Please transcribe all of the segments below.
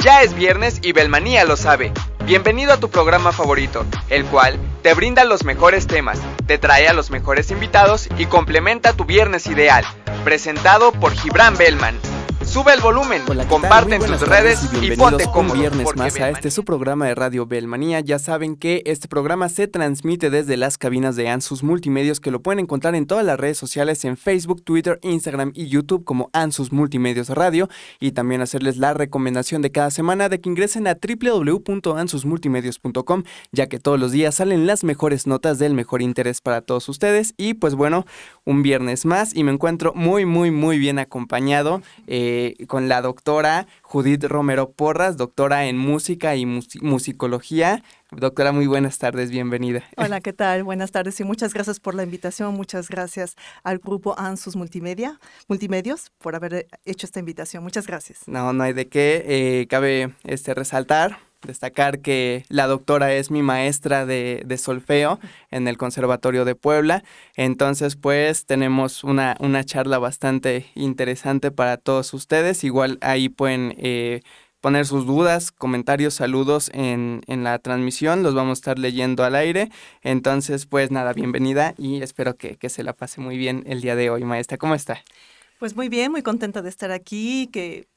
Ya es viernes y Belmanía lo sabe. Bienvenido a tu programa favorito, el cual te brinda los mejores temas, te trae a los mejores invitados y complementa tu viernes ideal. Presentado por Gibran Bellman. Sube el volumen, comparte en tus redes y ponte cómodo. Un viernes más Belmanía... a este su programa de Radio Belmanía. Ya saben que este programa se transmite desde las cabinas de Ansus Multimedios, que lo pueden encontrar en todas las redes sociales, en Facebook, Twitter, Instagram y YouTube como Ansus Multimedios Radio. Y también hacerles la recomendación de cada semana de que ingresen a www.ansusmultimedios.com, ya que todos los días salen las mejores notas del mejor interés para todos ustedes. Y pues bueno, un viernes más y me encuentro muy bien acompañado con la doctora Judith Romero Porras, doctora en música y musicología. Doctora, muy buenas tardes, bienvenida. Hola, ¿qué tal? Buenas tardes y muchas gracias por la invitación. Muchas gracias al grupo Ansus Multimedios por haber hecho esta invitación. Muchas gracias. No hay de qué. Cabe destacar que la doctora es mi maestra de solfeo en el Conservatorio de Puebla. Entonces, pues, tenemos una charla bastante interesante para todos ustedes. Igual ahí pueden poner sus dudas, comentarios, saludos en la transmisión. Los vamos a estar leyendo al aire. Entonces, pues, nada, bienvenida y espero que se la pase muy bien el día de hoy, maestra. ¿Cómo está? Pues muy bien, muy contenta de estar aquí, que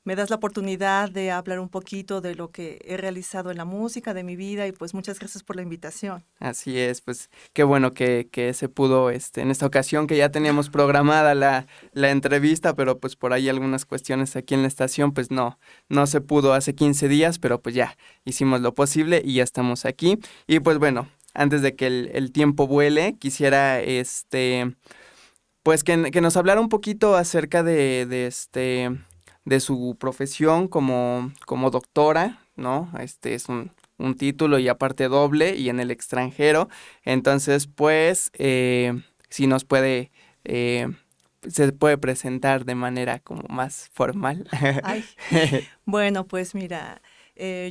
me das la oportunidad de hablar un poquito de lo que he realizado en la música, de mi vida, y pues muchas gracias por la invitación. Así es, pues qué bueno que se pudo en esta ocasión, que ya teníamos programada la entrevista, pero pues por ahí algunas cuestiones aquí en la estación, pues no se pudo hace 15 días, pero pues ya hicimos lo posible y ya estamos aquí. Y pues bueno, antes de que el tiempo vuele, quisiera pues que nos hablara un poquito acerca de su profesión como doctora, ¿no? Es un título y aparte doble y en el extranjero. Entonces, pues, si nos puede, se puede presentar de manera como más formal. Ay, bueno, pues mira,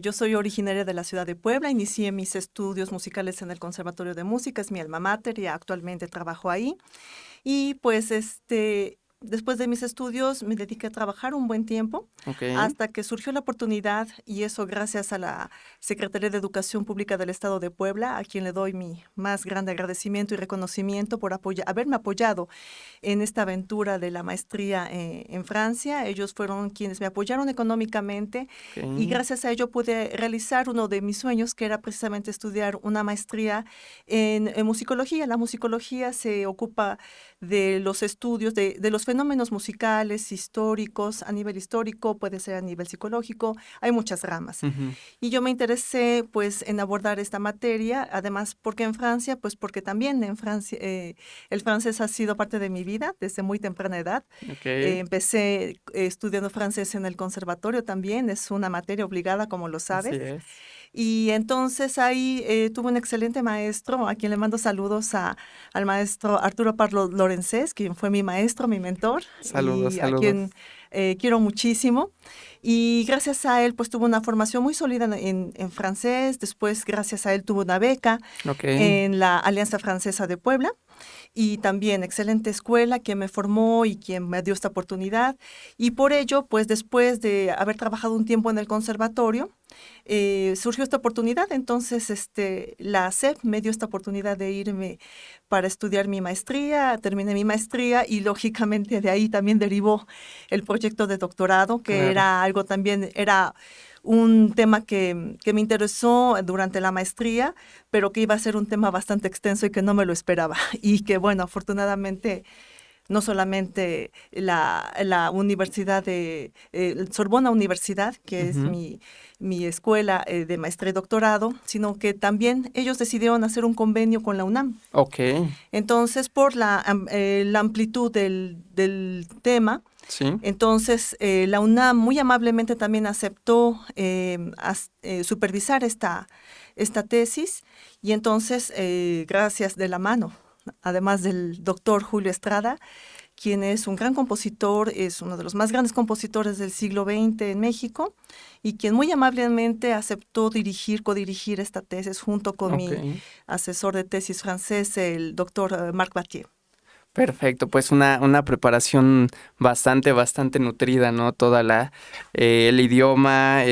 yo soy originaria de la ciudad de Puebla, inicié mis estudios musicales en el Conservatorio de Música, es mi alma mater y actualmente trabajo ahí. Y pues después de mis estudios me dediqué a trabajar un buen tiempo, hasta que surgió la oportunidad, y eso gracias a la Secretaría de Educación Pública del Estado de Puebla, a quien le doy mi más grande agradecimiento y reconocimiento por haberme apoyado en esta aventura de la maestría en Francia. Ellos fueron quienes me apoyaron económicamente y gracias a ello pude realizar uno de mis sueños, que era precisamente estudiar una maestría en musicología. La musicología se ocupa de los estudios de los fenómenos musicales, históricos, a nivel histórico, puede ser a nivel psicológico, hay muchas ramas. Uh-huh. Y yo me interesé pues en abordar esta materia, además porque en Francia, pues porque también en Francia el francés ha sido parte de mi vida desde muy temprana edad. Empecé estudiando francés en el conservatorio también, es una materia obligada, como lo sabes. Así es. Y entonces ahí tuve un excelente maestro, a quien le mando saludos al maestro Arturo Parlo Lorenzés, quien fue mi maestro, mi mentor. Saludos. A quien quiero muchísimo. Y gracias a él, pues tuve una formación muy sólida en francés. Después, gracias a él, tuve una beca en la Alianza Francesa de Puebla. Y también excelente escuela que me formó y quien me dio esta oportunidad. Y por ello, pues después de haber trabajado un tiempo en el conservatorio, surgió esta oportunidad. Entonces la SEP me dio esta oportunidad de irme para estudiar mi maestría. Terminé mi maestría y lógicamente de ahí también derivó el proyecto de doctorado, que era algo también, era un tema que me interesó durante la maestría, pero que iba a ser un tema bastante extenso y que no me lo esperaba. Y que bueno, afortunadamente no solamente la universidad de Sorbona Universidad, que es mi escuela de maestría y doctorado, sino que también ellos decidieron hacer un convenio con la UNAM. Entonces, por la amplitud del tema, entonces la UNAM muy amablemente también aceptó supervisar esta tesis, y entonces, gracias de la mano, además del doctor Julio Estrada, quien es un gran compositor, es uno de los más grandes compositores del siglo XX en México, y quien muy amablemente aceptó codirigir esta tesis junto con mi asesor de tesis francés, el doctor Marc Battier. Perfecto, pues una preparación bastante nutrida, ¿no? Toda el idioma,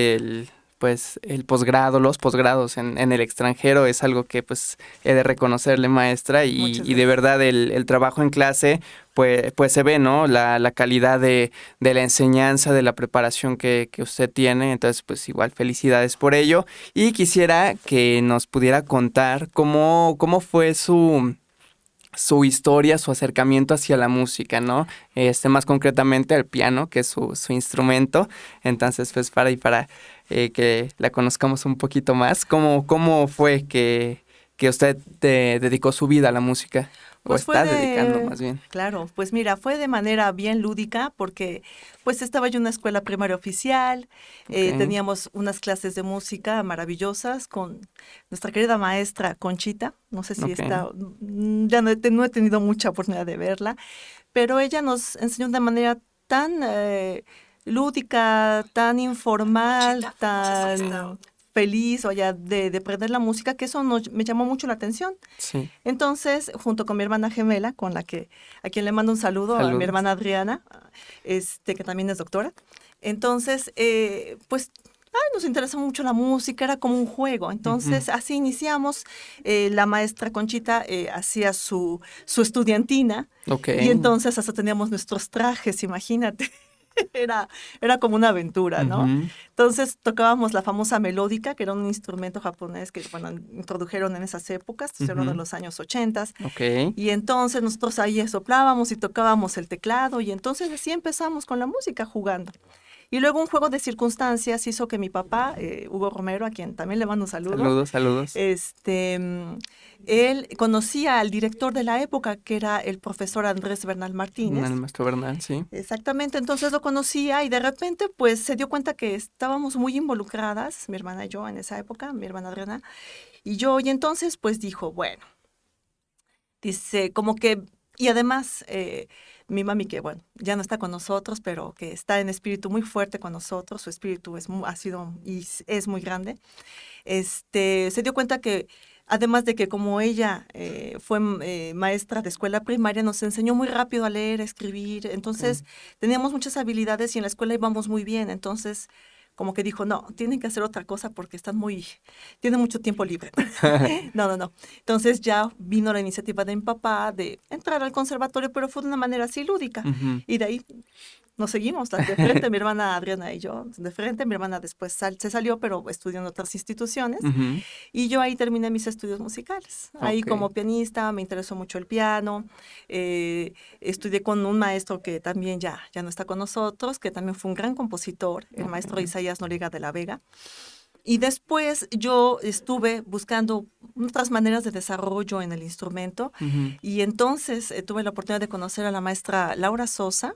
pues el posgrado, los posgrados en el extranjero es algo que pues he de reconocerle, maestra, y de verdad el trabajo en clase pues se ve, ¿no? La calidad de la enseñanza, de la preparación que usted tiene. Entonces pues igual felicidades por ello, y quisiera que nos pudiera contar cómo fue su historia, su acercamiento hacia la música, ¿no? Más concretamente al piano, que es su instrumento. Entonces, pues para que la conozcamos un poquito más, ¿cómo fue que usted dedicó su vida a la música? Pues o está dedicando más bien. Claro, pues mira, fue de manera bien lúdica porque pues estaba yo en una escuela primaria oficial, teníamos unas clases de música maravillosas con nuestra querida maestra Conchita, no sé si está, ya no he tenido mucha oportunidad de verla, pero ella nos enseñó de manera tan lúdica, tan informal, Conchita, tan feliz o ya de aprender la música, que eso me llamó mucho la atención. Sí. Entonces, junto con mi hermana gemela, a quien le mando un saludo, a mi hermana Adriana, que también es doctora. Entonces, pues nos interesó mucho la música, era como un juego. Entonces, así iniciamos. La maestra Conchita hacía su estudiantina. Y entonces hasta teníamos nuestros trajes, imagínate. Era como una aventura, ¿no? Entonces tocábamos la famosa melódica, que era un instrumento japonés que, introdujeron en esas épocas, de los años 80. Y entonces nosotros ahí soplábamos y tocábamos el teclado, y entonces así empezamos con la música jugando. Y luego un juego de circunstancias hizo que mi papá, Hugo Romero, a quien también le mando un saludo. Saludos. Él conocía al director de la época, que era el profesor Andrés Bernal Martínez. El maestro Bernal, sí. Exactamente, entonces lo conocía y de repente pues se dio cuenta que estábamos muy involucradas, mi hermana y yo en esa época, mi hermana Adriana y yo, y entonces pues dijo, bueno, dice como que, y además mi mami, que ya no está con nosotros, pero que está en espíritu muy fuerte con nosotros, su espíritu ha sido y es muy grande, se dio cuenta que además de que como ella fue maestra de escuela primaria, nos enseñó muy rápido a leer, a escribir. Entonces, teníamos muchas habilidades y en la escuela íbamos muy bien. Entonces, como que dijo, no, tienen que hacer otra cosa porque tienen mucho tiempo libre. No. Entonces, ya vino la iniciativa de mi papá de entrar al conservatorio, pero fue de una manera así lúdica. Y de ahí nos seguimos, de frente, mi hermana Adriana y yo, de frente. Mi hermana después se salió, pero estudió en otras instituciones. Y yo ahí terminé mis estudios musicales. Ahí como pianista, me interesó mucho el piano. Estudié con un maestro que también ya no está con nosotros, que también fue un gran compositor, el maestro Isaías Noriega de la Vega. Y después yo estuve buscando otras maneras de desarrollo en el instrumento. Y entonces tuve la oportunidad de conocer a la maestra Laura Sosa,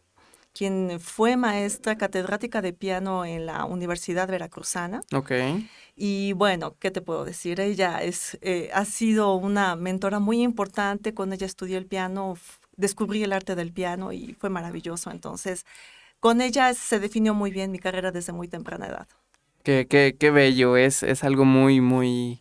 quien fue maestra catedrática de piano en la Universidad Veracruzana. Y bueno, ¿qué te puedo decir? Ella ha sido una mentora muy importante. Con ella estudié el piano, descubrí el arte del piano y fue maravilloso. Entonces, con ella se definió muy bien mi carrera desde muy temprana edad. Qué bello, es algo muy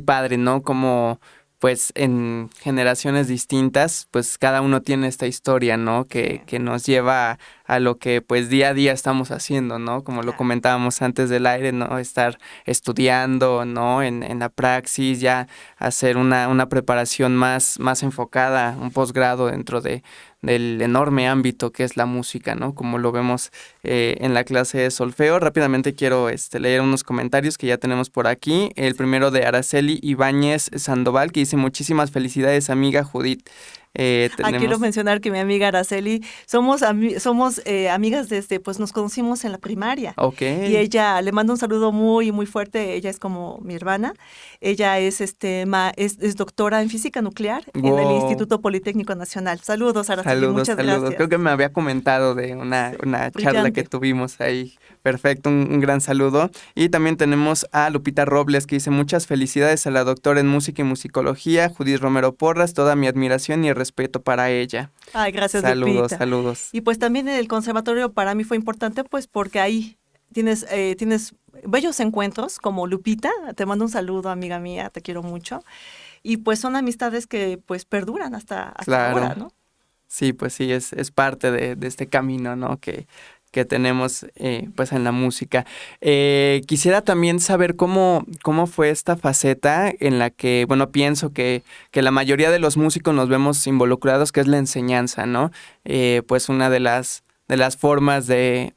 padre, ¿no? Como pues en generaciones distintas, pues cada uno tiene esta historia, ¿no? Que nos lleva a lo que pues día a día estamos haciendo, ¿no? Como lo comentábamos antes del aire, ¿no? Estar estudiando, ¿no? En la praxis, ya hacer una preparación más enfocada, un posgrado dentro del enorme ámbito que es la música, ¿no? Como lo vemos en la clase de solfeo. Rápidamente quiero leer unos comentarios que ya tenemos por aquí. El primero de Araceli Ibáñez Sandoval, que dice: muchísimas felicidades, amiga Judith. Quiero mencionar que mi amiga Araceli, somos amigas desde, pues nos conocimos en la primaria. Y ella, le mando un saludo muy fuerte. Ella es como mi hermana. Ella es doctora en física nuclear en el Instituto Politécnico Nacional. Saludos, Araceli, muchas gracias. Creo que me había comentado de una charla que tuvimos ahí. Perfecto, un gran saludo. Y también tenemos a Lupita Robles, que dice: muchas felicidades a la doctora en música y musicología, Judith Romero Porras, toda mi admiración y respeto para ella. Ay, gracias, Lupita. Saludos. Y pues también el conservatorio para mí fue importante, pues porque ahí tienes bellos encuentros como Lupita. Te mando un saludo, amiga mía, te quiero mucho. Y pues son amistades que pues perduran hasta ahora, ¿no? Sí, pues sí, es parte de este camino, ¿no? Que tenemos pues en la música. Quisiera también saber cómo fue esta faceta en la que, bueno, pienso que la mayoría de los músicos nos vemos involucrados, que es la enseñanza, ¿no? Pues una de las formas de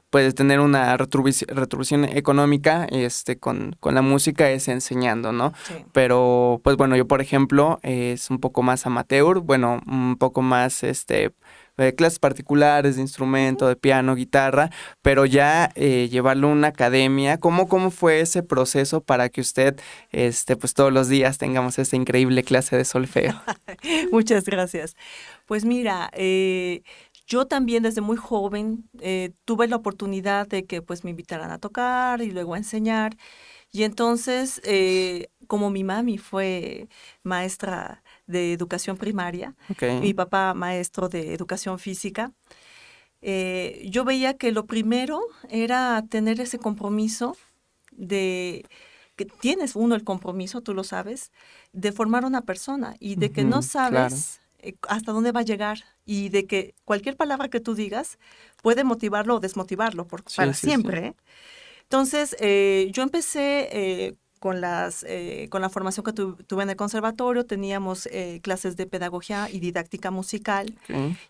pues tener una retribución económica con la música es enseñando, ¿no? Sí. Pero pues bueno, yo por ejemplo es un poco más amateur, bueno, un poco más clases particulares de instrumento, de piano, guitarra, pero ya llevarlo a una academia, ¿cómo fue ese proceso para que usted pues todos los días tengamos esta increíble clase de solfeo? Muchas gracias. Pues mira, yo también desde muy joven tuve la oportunidad de que pues me invitaran a tocar y luego a enseñar. Y entonces, como mi mami fue maestra de educación primaria, Okay. mi papá maestro de educación física, yo veía que lo primero era tener ese compromiso de que tienes uno el compromiso, tú lo sabes, de formar una persona y de que no sabes hasta dónde va a llegar y de que cualquier palabra que tú digas puede motivarlo o desmotivarlo para siempre. Sí. Entonces, yo empecé con la formación que tuve en el conservatorio, teníamos clases de pedagogía y didáctica musical,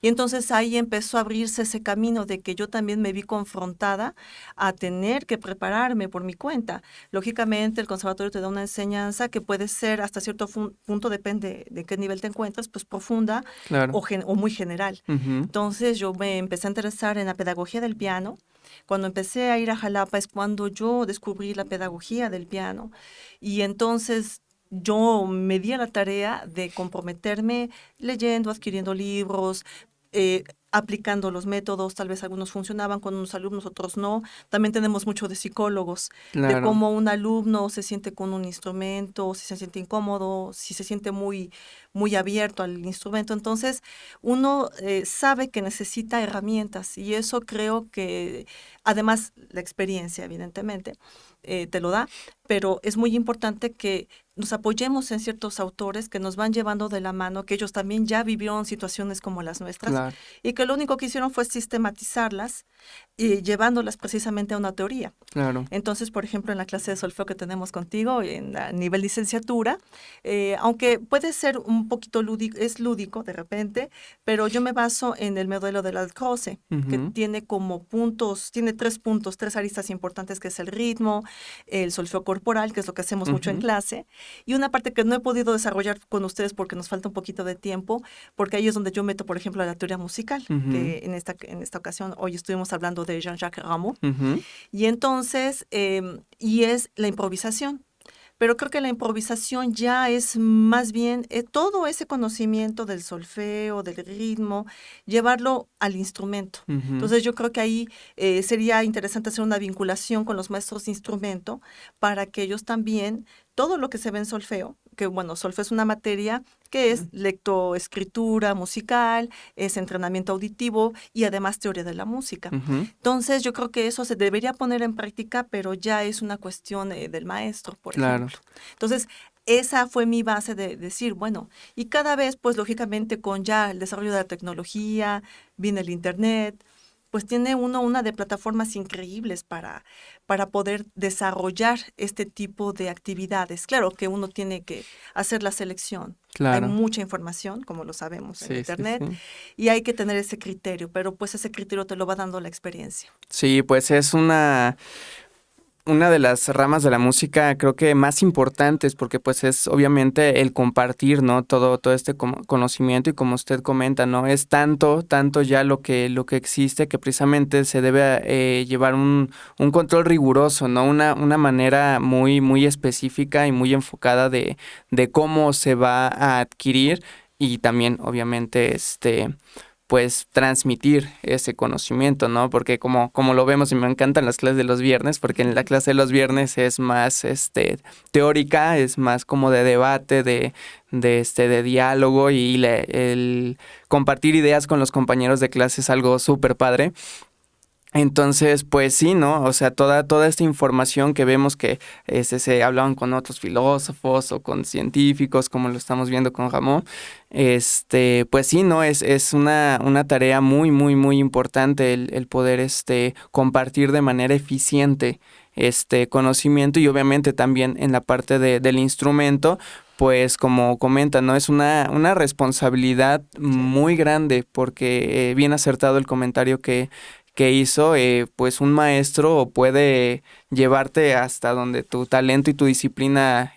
y entonces ahí empezó a abrirse ese camino de que yo también me vi confrontada a tener que prepararme por mi cuenta. Lógicamente, el conservatorio te da una enseñanza que puede ser hasta cierto punto, depende de qué nivel te encuentres, pues profunda o muy general. Entonces, yo me empecé a interesar en la pedagogía del piano. Cuando empecé a ir a Jalapa es cuando yo descubrí la pedagogía del piano y entonces yo me di a la tarea de comprometerme leyendo, adquiriendo libros, aplicando los métodos, tal vez algunos funcionaban con unos alumnos, otros no. También tenemos mucho de psicólogos, de cómo un alumno se siente con un instrumento, si se siente incómodo, si se siente muy, muy abierto al instrumento. Entonces, uno sabe que necesita herramientas y eso creo que, además, la experiencia, evidentemente, te lo da, pero es muy importante que nos apoyemos en ciertos autores que nos van llevando de la mano, que ellos también ya vivieron situaciones como las nuestras y que lo único que hicieron fue sistematizarlas y llevándolas precisamente a una teoría. Entonces, por ejemplo, en la clase de solfeo que tenemos contigo, en a nivel licenciatura, aunque puede ser un poquito lúdico de repente, pero yo me baso en el modelo de Dalcroze, que tiene como puntos, tiene 3 puntos, 3 aristas importantes, que es el ritmo, el solfeo corporal, que es lo que hacemos mucho en clase, y una parte que no he podido desarrollar con ustedes porque nos falta un poquito de tiempo, porque ahí es donde yo meto, por ejemplo, la teoría musical, que en esta ocasión, hoy estuvimos hablando de Jean-Jacques Rameau, y entonces, y es la improvisación. Pero creo que la improvisación ya es más bien todo ese conocimiento del solfeo, del ritmo, llevarlo al instrumento. Entonces yo creo que ahí sería interesante hacer una vinculación con los maestros de instrumento para que ellos también, todo lo que se ve en solfeo, que bueno, solfeo es una materia que es lectoescritura musical, es entrenamiento auditivo y además teoría de la música. Entonces yo creo que eso se debería poner en práctica, pero ya es una cuestión del maestro, por ejemplo. Entonces, esa fue mi base de decir, bueno, y cada vez, pues lógicamente con ya el desarrollo de la tecnología, viene el internet, pues tiene uno una de plataformas increíbles para poder desarrollar este tipo de actividades. Claro que uno tiene que hacer la selección. Hay mucha información, como lo sabemos, en internet, y hay que tener ese criterio, pero pues ese criterio te lo va dando la experiencia. Sí, pues es una de las ramas de la música creo que más importantes porque pues es obviamente el compartir, ¿no? Todo este conocimiento y como usted comenta, ¿no? Es tanto ya lo que existe que precisamente se debe llevar un control riguroso, ¿no? Una manera muy, muy específica y muy enfocada de cómo se va a adquirir y también obviamente pues transmitir ese conocimiento, ¿no? Porque como lo vemos y me encantan las clases de los viernes, porque en la clase de los viernes es más teórica, es más como de debate, de diálogo y el compartir ideas con los compañeros de clase es algo súper padre. Entonces, pues sí, ¿no? O sea, toda esta información que vemos que se hablaban con otros filósofos o con científicos, como lo estamos viendo con Ramón, pues sí, ¿no? Es una tarea muy, muy, muy importante el poder compartir de manera eficiente este conocimiento y obviamente también en la parte del instrumento, pues como comenta, ¿no? Es una responsabilidad muy grande porque bien acertado el comentario que hizo, pues un maestro puede llevarte hasta donde tu talento y tu disciplina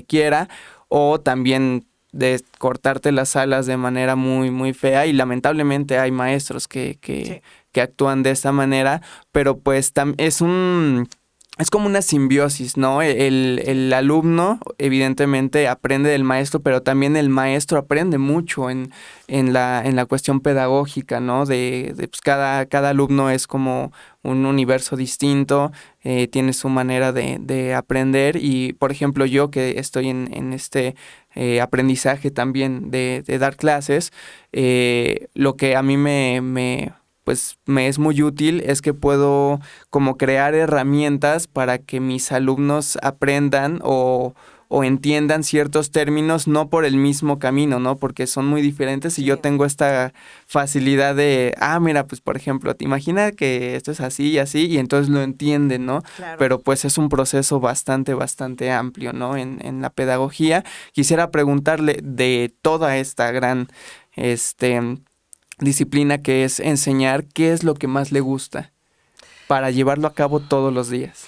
quiera, o también de cortarte las alas de manera muy, muy fea, y lamentablemente hay maestros que actúan de esta manera, pero pues es como una simbiosis, ¿no? El alumno evidentemente aprende del maestro, pero también el maestro aprende mucho en la cuestión pedagógica, ¿no? Pues cada alumno es como un universo distinto, tiene su manera de aprender y, por ejemplo, yo que estoy en este aprendizaje también de dar clases, lo que a mí pues me es muy útil es que puedo como crear herramientas para que mis alumnos aprendan o entiendan ciertos términos no por el mismo camino, ¿no? Porque son muy diferentes y yo tengo esta facilidad de, mira, pues por ejemplo, te imaginas que esto es así y así y entonces lo entienden, ¿no? Claro. Pero pues es un proceso bastante, bastante amplio, ¿no? En la pedagogía. Quisiera preguntarle de toda esta gran, disciplina que es enseñar, ¿qué es lo que más le gusta para llevarlo a cabo todos los días?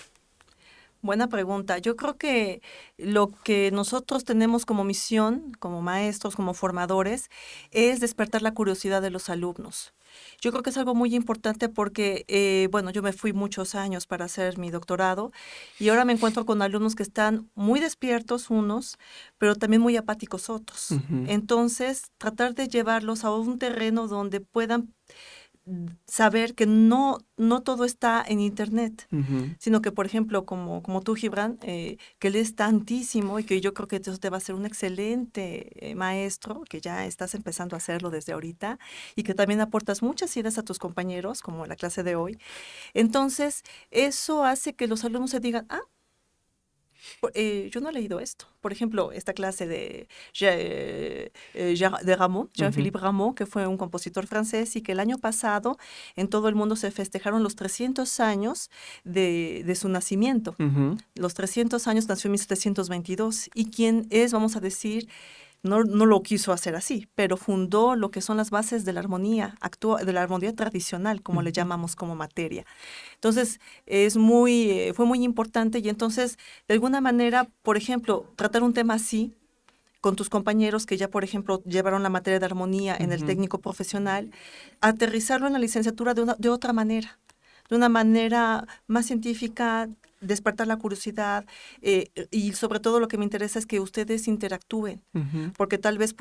Buena pregunta. Yo creo que lo que nosotros tenemos como misión, como maestros, como formadores, es despertar la curiosidad de los alumnos. Yo creo que es algo muy importante porque, bueno, yo me fui muchos años para hacer mi doctorado y ahora me encuentro con alumnos que están muy despiertos unos, pero también muy apáticos otros. Uh-huh. Entonces, tratar de llevarlos a un terreno donde puedan saber que no todo está en internet, uh-huh, sino que, por ejemplo, como tú, Gibran, que lees tantísimo y que yo creo que eso te va a ser un excelente maestro, que ya estás empezando a hacerlo desde ahorita y que también aportas muchas ideas a tus compañeros, como la clase de hoy. Entonces, eso hace que los alumnos se digan, yo no he leído esto. Por ejemplo, esta clase de Rameau, Jean-Philippe Rameau, que fue un compositor francés y que el año pasado en todo el mundo se festejaron los 300 años de su nacimiento. uh-huh. Los 300 años, nació en 1722 y quien es, vamos a decir, no lo quiso hacer así, pero fundó lo que son las bases de la armonía, de la armonía tradicional, como le llamamos como materia. Entonces, fue muy importante y entonces, de alguna manera, por ejemplo, tratar un tema así con tus compañeros que ya, por ejemplo, llevaron la materia de armonía en el técnico profesional, aterrizarlo en la licenciatura de otra manera, de una manera más científica, despertar la curiosidad y sobre todo lo que me interesa es que ustedes interactúen, porque tal vez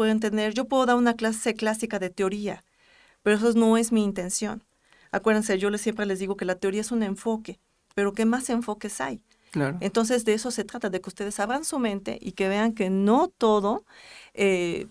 yo puedo dar una clase clásica de teoría, pero eso no es mi intención. Acuérdense, siempre les digo que la teoría es un enfoque, pero ¿qué más enfoques hay? Claro. Entonces de eso se trata, de que ustedes abran su mente y que vean que no todo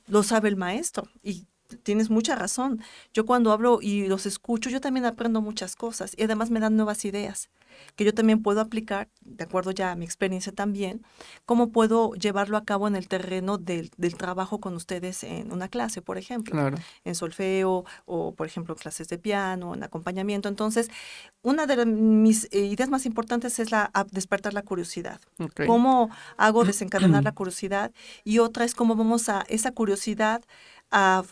lo sabe el maestro. Y tienes mucha razón. Yo cuando hablo y los escucho, yo también aprendo muchas cosas y además me dan nuevas ideas que yo también puedo aplicar, de acuerdo ya a mi experiencia también, cómo puedo llevarlo a cabo en el terreno del trabajo con ustedes en una clase, por ejemplo, claro, en solfeo o, por ejemplo, clases de piano, en acompañamiento. Entonces, una de mis ideas más importantes es despertar la curiosidad. Okay. ¿Cómo hago desencadenar la curiosidad? Y otra es cómo vamos a esa curiosidad a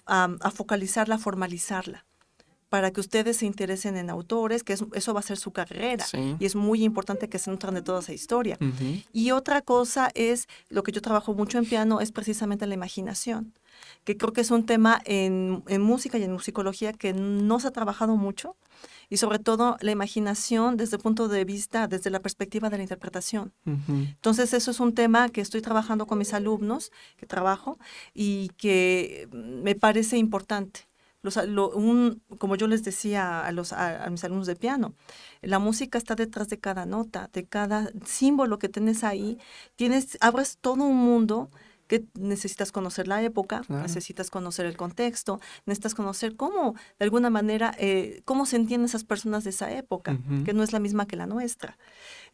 focalizarla, a formalizarla, para que ustedes se interesen en autores, que eso va a ser su carrera. Sí. Y es muy importante que se nutran de toda esa historia. Uh-huh. Y otra cosa es, lo que yo trabajo mucho en piano, es precisamente la imaginación, que creo que es un tema en música y en musicología que no se ha trabajado mucho, y sobre todo la imaginación desde el punto de vista, desde la perspectiva de la interpretación. Uh-huh. Entonces eso es un tema que estoy trabajando con mis alumnos, que trabajo, y que me parece importante. Como yo les decía a mis alumnos de piano, la música está detrás de cada nota, de cada símbolo que tienes ahí. Abres todo un mundo que necesitas conocer la época, claro. necesitas conocer el contexto, necesitas conocer cómo, de alguna manera, cómo se entienden esas personas de esa época, que no es la misma que la nuestra.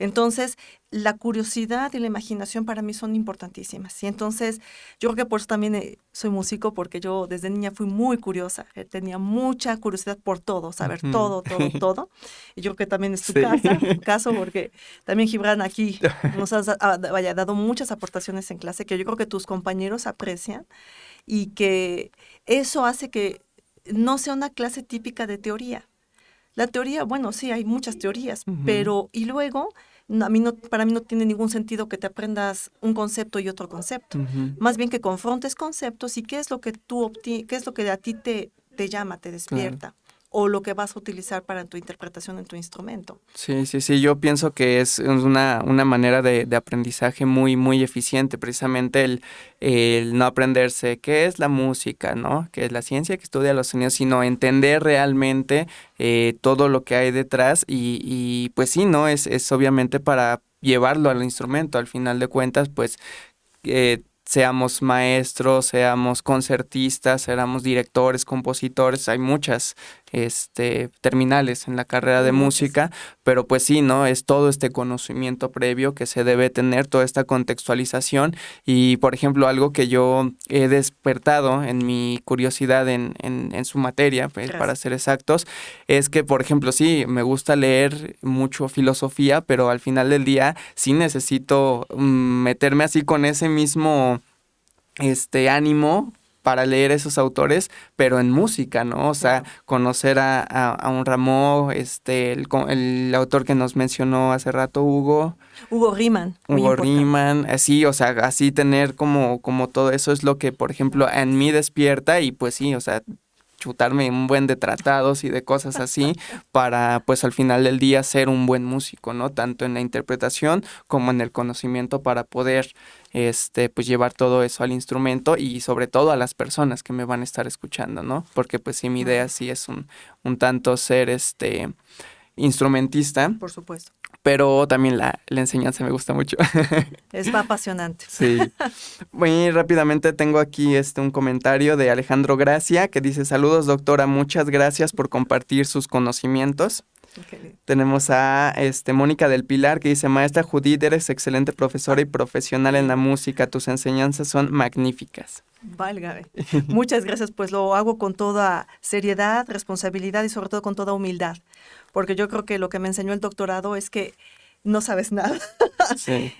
Entonces, la curiosidad y la imaginación para mí son importantísimas. Y entonces, yo creo que por eso también soy músico, porque yo desde niña fui muy curiosa. Tenía mucha curiosidad por todo, saber todo. Y yo creo que también es tu caso, porque también Gibran aquí nos has dado muchas aportaciones en clase que yo creo que tus compañeros aprecian y que eso hace que no sea una clase típica de teoría. La teoría, bueno, sí, hay muchas teorías, pero y luego, para mí no tiene ningún sentido que te aprendas un concepto y otro concepto. Más bien que confrontes conceptos y qué es lo que qué es lo que a ti te llama, te despierta. Claro. O lo que vas a utilizar para tu interpretación en tu instrumento. Sí, yo pienso que es una manera de aprendizaje muy, muy eficiente, precisamente el no aprenderse qué es la música, ¿no? Qué es la ciencia que estudia los sonidos, sino entender realmente todo lo que hay detrás y pues sí, ¿no? Es obviamente para llevarlo al instrumento, al final de cuentas, pues seamos maestros, seamos concertistas, seamos directores, compositores, hay muchas terminales en la carrera de música, pero pues sí, ¿no? Es todo este conocimiento previo que se debe tener, toda esta contextualización y, por ejemplo, algo que yo he despertado en mi curiosidad en su materia, pues, para ser exactos, es que, por ejemplo, sí, me gusta leer mucho filosofía, pero al final del día sí necesito meterme así con ese mismo ánimo para leer esos autores, pero en música, ¿no? O sea, conocer a un Rameau, el autor que nos mencionó hace rato, Hugo Riemann. Hugo Riemann, así, o sea, así tener como todo eso es lo que, por ejemplo, en mí despierta y pues sí, o sea, chutarme un buen de tratados y de cosas así para, pues al final del día ser un buen músico, ¿no? Tanto en la interpretación como en el conocimiento para poder, pues llevar todo eso al instrumento y sobre todo a las personas que me van a estar escuchando, ¿no? Porque pues sí, mi idea sí es un tanto ser, instrumentista. Por supuesto. Pero también la enseñanza me gusta mucho. Es apasionante. Sí. Muy rápidamente tengo aquí un comentario de Alejandro Gracia que dice: saludos, doctora, muchas gracias por compartir sus conocimientos. Okay. Tenemos a Mónica del Pilar que dice: maestra Judith, eres excelente profesora y profesional en la música, tus enseñanzas son magníficas. Válgame. Muchas gracias, pues lo hago con toda seriedad, responsabilidad y sobre todo con toda humildad, porque yo creo que lo que me enseñó el doctorado es que no sabes nada. Sí.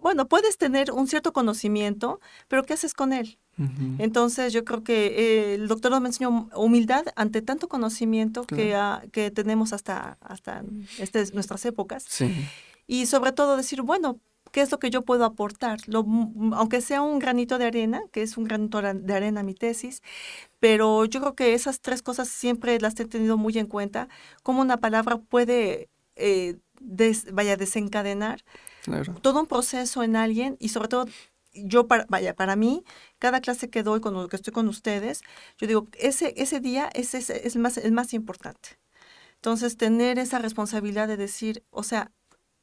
Bueno, puedes tener un cierto conocimiento, pero ¿qué haces con él? Uh-huh. Entonces yo creo que el doctorado me enseñó humildad ante tanto conocimiento que tenemos hasta nuestras épocas. Sí. Y sobre todo decir, bueno, ¿qué es lo que yo puedo aportar? Aunque sea un granito de arena, que es un granito de arena mi tesis, pero yo creo que esas tres cosas siempre las he tenido muy en cuenta, cómo una palabra puede desencadenar todo un proceso en alguien y sobre todo para mí, cada clase que doy, que estoy con ustedes, yo digo, ese día es el más importante. Entonces, tener esa responsabilidad de decir, o sea,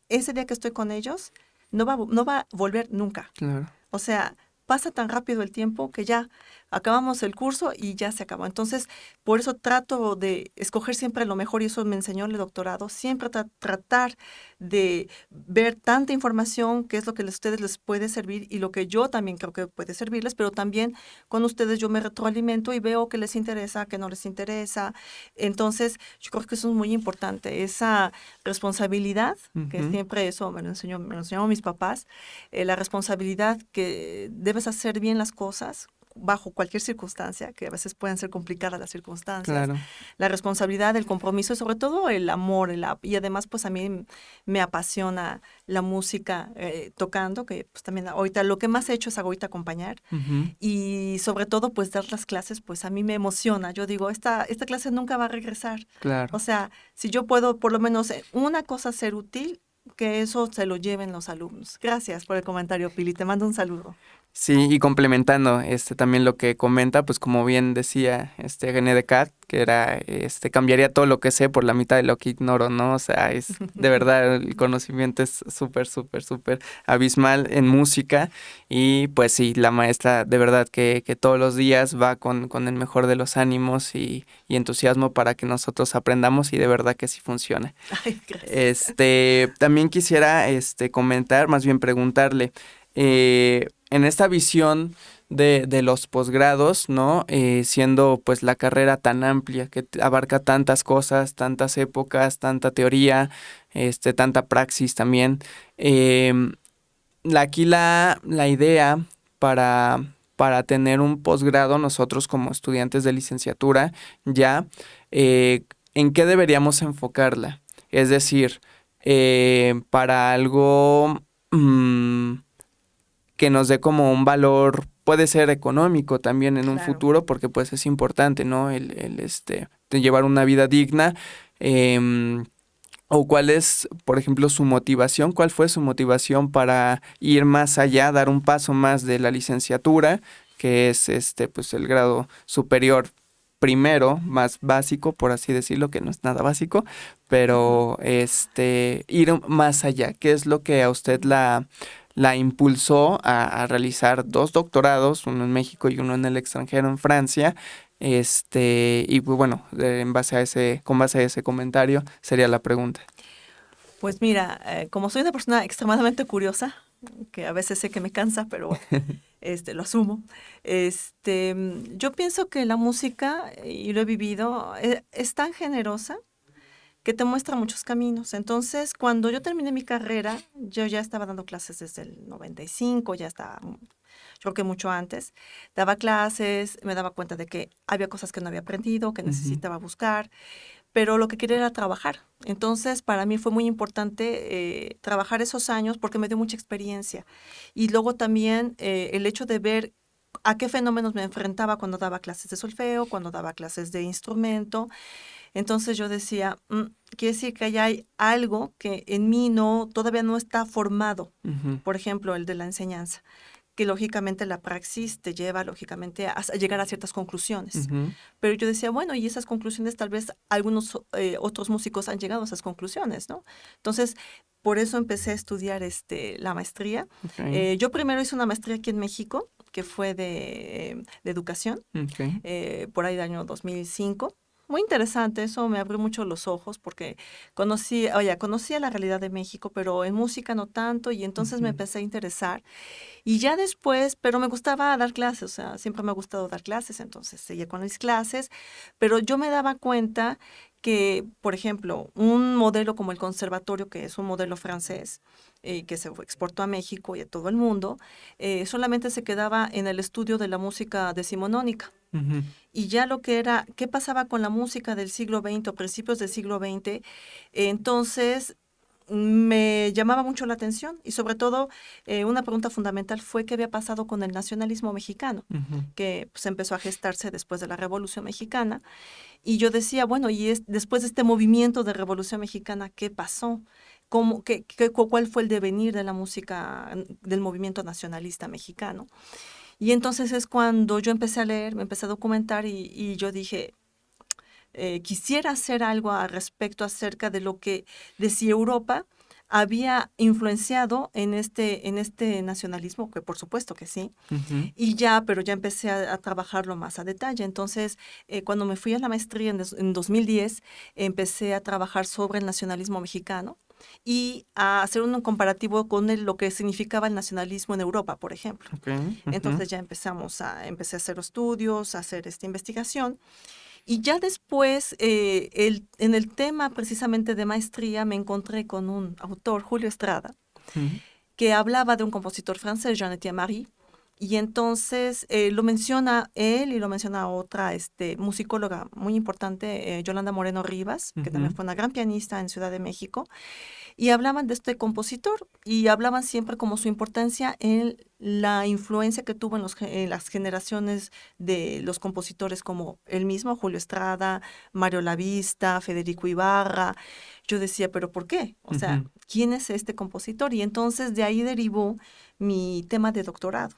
ese día que estoy con ellos, no va a volver nunca. Claro. O sea, pasa tan rápido el tiempo que ya acabamos el curso y ya se acabó. Entonces, por eso trato de escoger siempre lo mejor y eso me enseñó el doctorado. Siempre tratar de ver tanta información, qué es lo que a ustedes les puede servir y lo que yo también creo que puede servirles, pero también con ustedes yo me retroalimento y veo que les interesa, que no les interesa. Entonces, yo creo que eso es muy importante, esa responsabilidad, uh-huh. que siempre eso me lo enseñaron mis papás, la responsabilidad que debes hacer bien las cosas bajo cualquier circunstancia, que a veces pueden ser complicadas las circunstancias, claro. La responsabilidad, el compromiso y sobre todo el amor, y además pues a mí me apasiona la música tocando, que pues también ahorita lo que más he hecho es ahorita acompañar, uh-huh. Y sobre todo pues dar las clases, pues a mí me emociona, yo digo, esta clase nunca va a regresar, claro. O sea, si yo puedo por lo menos una cosa ser útil, que eso se lo lleven los alumnos. Gracias por el comentario, Pili, te mando un saludo. Sí, y complementando también lo que comenta, pues como bien decía René Descartes, que era cambiaría todo lo que sé por la mitad de lo que ignoro, ¿no? O sea, es de verdad el conocimiento es súper, súper, súper abismal en música y pues sí, la maestra de verdad que todos los días va con el mejor de los ánimos y entusiasmo para que nosotros aprendamos y de verdad que sí funciona. Ay, gracias. También quisiera comentar, más bien preguntarle, en esta visión de los posgrados, ¿no? Siendo pues la carrera tan amplia que abarca tantas cosas, tantas épocas, tanta teoría, tanta praxis también. Aquí la idea para tener un posgrado, nosotros como estudiantes de licenciatura, ya, ¿en qué deberíamos enfocarla? Es decir, para algo que nos dé como un valor, puede ser económico también en un futuro, porque pues es importante, ¿no? El de llevar una vida digna. O cuál es, por ejemplo, su motivación, cuál fue su motivación para ir más allá, dar un paso más de la licenciatura, que es pues el grado superior primero, más básico, por así decirlo, que no es nada básico, pero ir más allá. ¿Qué es lo que a usted la impulsó a realizar 2 doctorados, uno en México y uno en el extranjero, en Francia? Y pues bueno, con base a ese comentario sería la pregunta. Pues mira, como soy una persona extremadamente curiosa, que a veces sé que me cansa, pero bueno, lo asumo. Yo pienso que la música, y lo he vivido, es tan generosa que te muestra muchos caminos. Entonces, cuando yo terminé mi carrera, yo ya estaba dando clases desde el 95, ya estaba, yo creo que mucho antes. Daba clases, me daba cuenta de que había cosas que no había aprendido, que necesitaba buscar, pero lo que quería era trabajar. Entonces, para mí fue muy importante trabajar esos años porque me dio mucha experiencia. Y luego también el hecho de ver a qué fenómenos me enfrentaba cuando daba clases de solfeo, cuando daba clases de instrumento. Entonces yo decía, quiere decir que hay algo que en mí todavía no está formado. Por ejemplo, el de la enseñanza, que lógicamente la praxis te lleva lógicamente a llegar a ciertas conclusiones. Pero yo decía, bueno, y esas conclusiones tal vez algunos otros músicos han llegado a esas conclusiones, ¿no? Entonces, por eso empecé a estudiar la maestría. Okay. Yo primero hice una maestría aquí en México, que fue de educación, por ahí del año 2005. Muy interesante, eso me abrió mucho los ojos porque conocía la realidad de México, pero en música no tanto, y entonces me empecé a interesar. Y ya después, pero me gustaba dar clases, o sea, siempre me ha gustado dar clases, entonces seguía con mis clases, pero yo me daba cuenta que, por ejemplo, un modelo como el conservatorio, que es un modelo francés, que se exportó a México y a todo el mundo, solamente se quedaba en el estudio de la música decimonónica. Y ya lo que era, ¿qué pasaba con la música del siglo XX o principios del siglo XX? Entonces, me llamaba mucho la atención y sobre todo una pregunta fundamental fue qué había pasado con el nacionalismo mexicano, que pues, empezó a gestarse después de la Revolución Mexicana. Y yo decía, bueno, después de este movimiento de Revolución Mexicana, ¿qué pasó? ¿Cuál fue el devenir de la música, del movimiento nacionalista mexicano? Y entonces es cuando yo empecé a leer, me empecé a documentar y yo dije, quisiera hacer algo al respecto acerca de si Europa había influenciado en este nacionalismo, que por supuesto que sí, pero ya empecé a trabajarlo más a detalle. Entonces, cuando me fui a la maestría en 2010, empecé a trabajar sobre el nacionalismo mexicano y a hacer un comparativo con lo que significaba el nacionalismo en Europa, por ejemplo. Entonces ya empecé a hacer estudios, a hacer esta investigación. Y ya después, en el tema precisamente de maestría, me encontré con un autor, Julio Estrada, que hablaba de un compositor francés, Jean-Étienne Marie, y entonces lo menciona él y lo menciona otra musicóloga muy importante, Yolanda Moreno Rivas, que también fue una gran pianista en Ciudad de México, y hablaban de este compositor y hablaban siempre como su importancia en la influencia que tuvo en las generaciones de los compositores como él mismo, Julio Estrada, Mario Lavista, Federico Ibarra. yo decía, ¿pero por qué? O sea, ¿quién es este compositor? Y entonces de ahí derivó mi tema de doctorado,